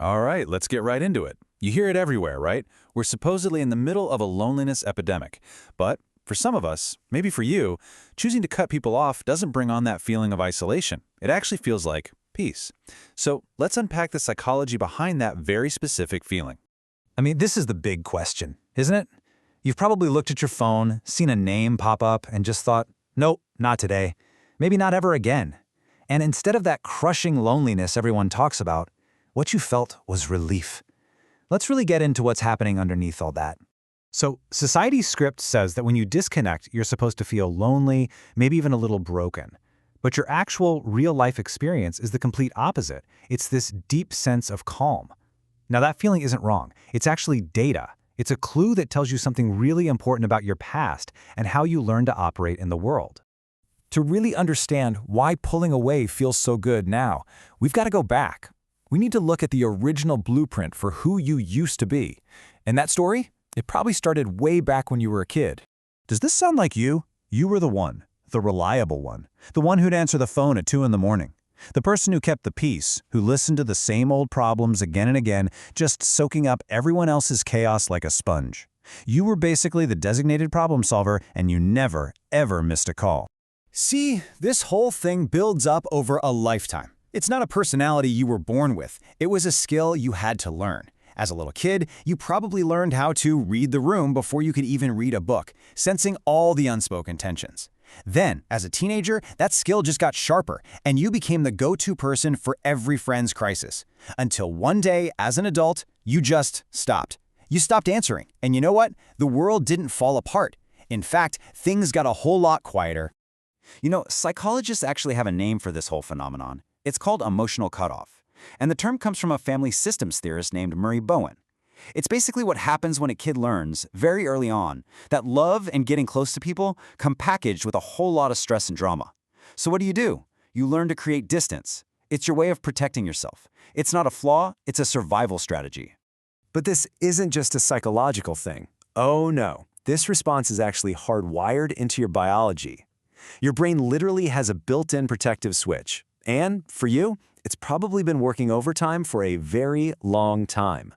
All right, let's get right into it. You hear it everywhere, right? We're supposedly in the middle of a loneliness epidemic. But for some of us, maybe for you, choosing to cut people off doesn't bring on that feeling of isolation. It actually feels like peace. So let's unpack the psychology behind that very specific feeling. I mean, this is the big question, isn't it? You've probably looked at your phone, seen a name pop up, and just thought, nope, not today. Maybe not ever again. And instead of that crushing loneliness everyone talks about, what you felt was relief. Let's really get into what's happening underneath all that. So, society's script says that when you disconnect, you're supposed to feel lonely, maybe even a little broken. But your actual, real-life experience is the complete opposite. It's this deep sense of calm. Now, that feeling isn't wrong. It's actually data. It's a clue that tells you something really important about your past and how you learn to operate in the world. To really understand why pulling away feels so good now, we've got to go back. We need to look at the original blueprint for who you used to be. And that story? It probably started way back when you were a kid. Does this sound like you? You were the one, the reliable one, the one who'd answer the phone at 2 in the morning. The person who kept the peace, who listened to the same old problems again and again, just soaking up everyone else's chaos like a sponge. You were basically the designated problem solver, and you never, ever missed a call. See, this whole thing builds up over a lifetime. It's not a personality you were born with. It was a skill you had to learn. As a little kid, you probably learned how to read the room before you could even read a book, sensing all the unspoken tensions. Then, as a teenager, that skill just got sharper, and you became the go-to person for every friend's crisis. Until one day, as an adult, you just stopped. You stopped answering, and you know what? The world didn't fall apart. In fact, things got a whole lot quieter. You know, psychologists actually have a name for this whole phenomenon. It's called emotional cutoff. And the term comes from a family systems theorist named Murray Bowen. It's basically what happens when a kid learns, very early on, that love and getting close to people come packaged with a whole lot of stress and drama. So what do? You learn to create distance. It's your way of protecting yourself. It's not a flaw, it's a survival strategy. But this isn't just a psychological thing. Oh no, this response is actually hardwired into your biology. Your brain literally has a built-in protective switch. And, for you, it's probably been working overtime for a very long time.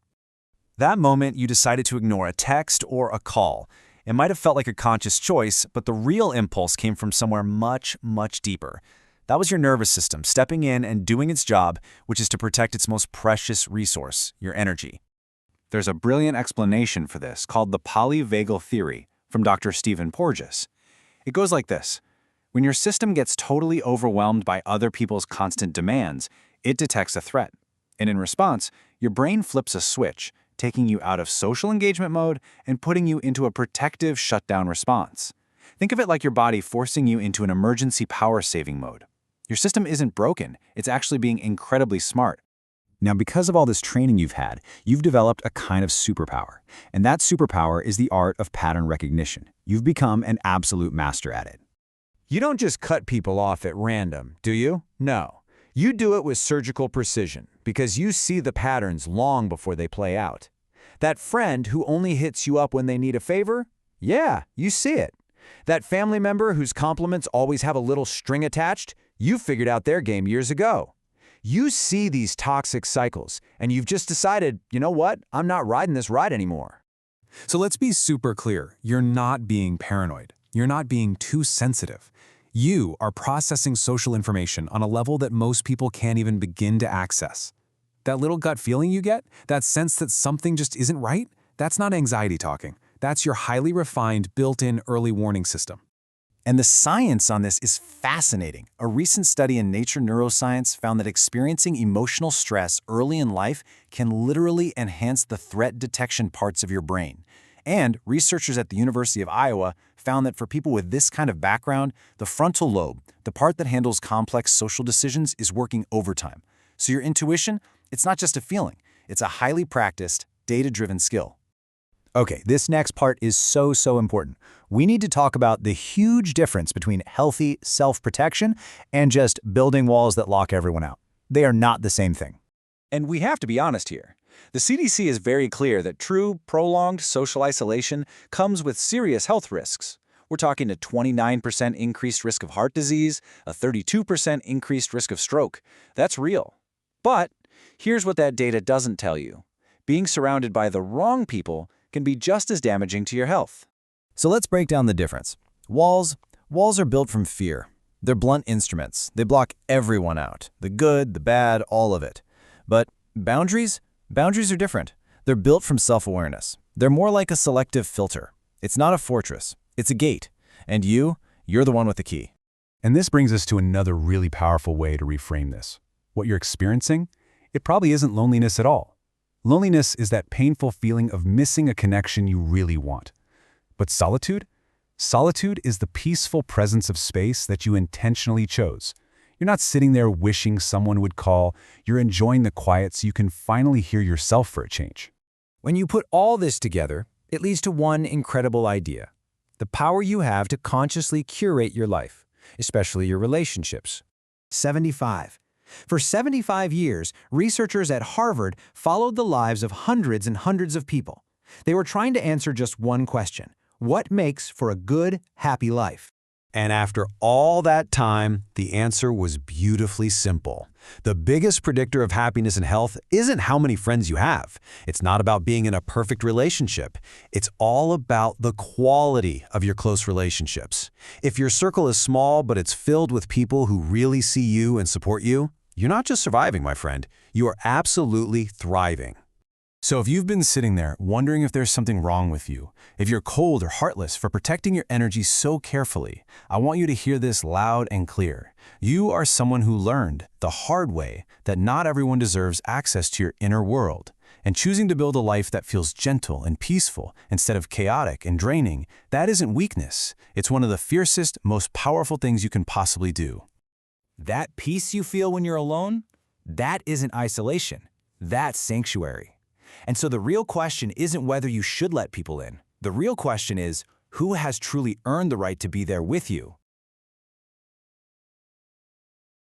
That moment you decided to ignore a text or a call. It might have felt like a conscious choice, but the real impulse came from somewhere much, much deeper. That was your nervous system stepping in and doing its job, which is to protect its most precious resource, your energy. There's a brilliant explanation for this called the polyvagal theory from Dr. Stephen Porges. It goes like this. When your system gets totally overwhelmed by other people's constant demands, it detects a threat. And in response, your brain flips a switch, taking you out of social engagement mode and putting you into a protective shutdown response. Think of it like your body forcing you into an emergency power-saving mode. Your system isn't broken, it's actually being incredibly smart. Now, because of all this training you've had, you've developed a kind of superpower. And that superpower is the art of pattern recognition. You've become an absolute master at it. You don't just cut people off at random, do you? No. You do it with surgical precision because you see the patterns long before they play out. That friend who only hits you up when they need a favor? Yeah, you see it. That family member whose compliments always have a little string attached? You figured out their game years ago. You see these toxic cycles, and you've just decided, you know what? I'm not riding this ride anymore. So let's be super clear. You're not being paranoid. You're not being too sensitive. You are processing social information on a level that most people can't even begin to access. That little gut feeling you get, that sense that something just isn't right, that's not anxiety talking. That's your highly refined, built-in early warning system. And the science on this is fascinating. A recent study in Nature Neuroscience found that experiencing emotional stress early in life can literally enhance the threat detection parts of your brain. And researchers at the University of Iowa found that for people with this kind of background, the frontal lobe, the part that handles complex social decisions, is working overtime. So your intuition, it's not just a feeling. It's a highly practiced, data-driven skill. Okay, this next part is so important. We need to talk about the huge difference between healthy self-protection and just building walls that lock everyone out. They are not the same thing. And we have to be honest here. The CDC is very clear that true, prolonged social isolation comes with serious health risks. We're talking a 29% increased risk of heart disease, a 32% increased risk of stroke. That's real. But Here's what that data doesn't tell you. Being surrounded by the wrong people can be just as damaging to your health. So let's break down the difference. Walls are built from fear. They're blunt instruments. They block everyone out, the good, the bad, all of it. But boundaries are different. They're built from self-awareness. They're more like a selective filter. It's not a fortress. It's a gate. And you're the one with the key. And this brings us to another really powerful way to reframe this. What you're experiencing, it probably isn't loneliness at all. Loneliness is that painful feeling of missing a connection you really want. But solitude? Solitude is the peaceful presence of space that you intentionally chose. You're not sitting there wishing someone would call. You're enjoying the quiet so you can finally hear yourself for a change. When you put all this together, it leads to one incredible idea: the power you have to consciously curate your life, especially your relationships. 75. For 75 years, researchers at Harvard followed the lives of hundreds and hundreds of people. They were trying to answer just one question: what makes for a good, happy life? And after all that time, the answer was beautifully simple. The biggest predictor of happiness and health isn't how many friends you have. It's not about being in a perfect relationship. It's all about the quality of your close relationships. If your circle is small, but it's filled with people who really see you and support you, you're not just surviving, my friend. You are absolutely thriving. So if you've been sitting there wondering if there's something wrong with you, if you're cold or heartless for protecting your energy so carefully, I want you to hear this loud and clear. You are someone who learned the hard way that not everyone deserves access to your inner world. And choosing to build a life that feels gentle and peaceful instead of chaotic and draining, that isn't weakness. It's one of the fiercest, most powerful things you can possibly do. That peace you feel when you're alone, that isn't isolation. That's sanctuary. And so the real question isn't whether you should let people in. The real question is, who has truly earned the right to be there with you?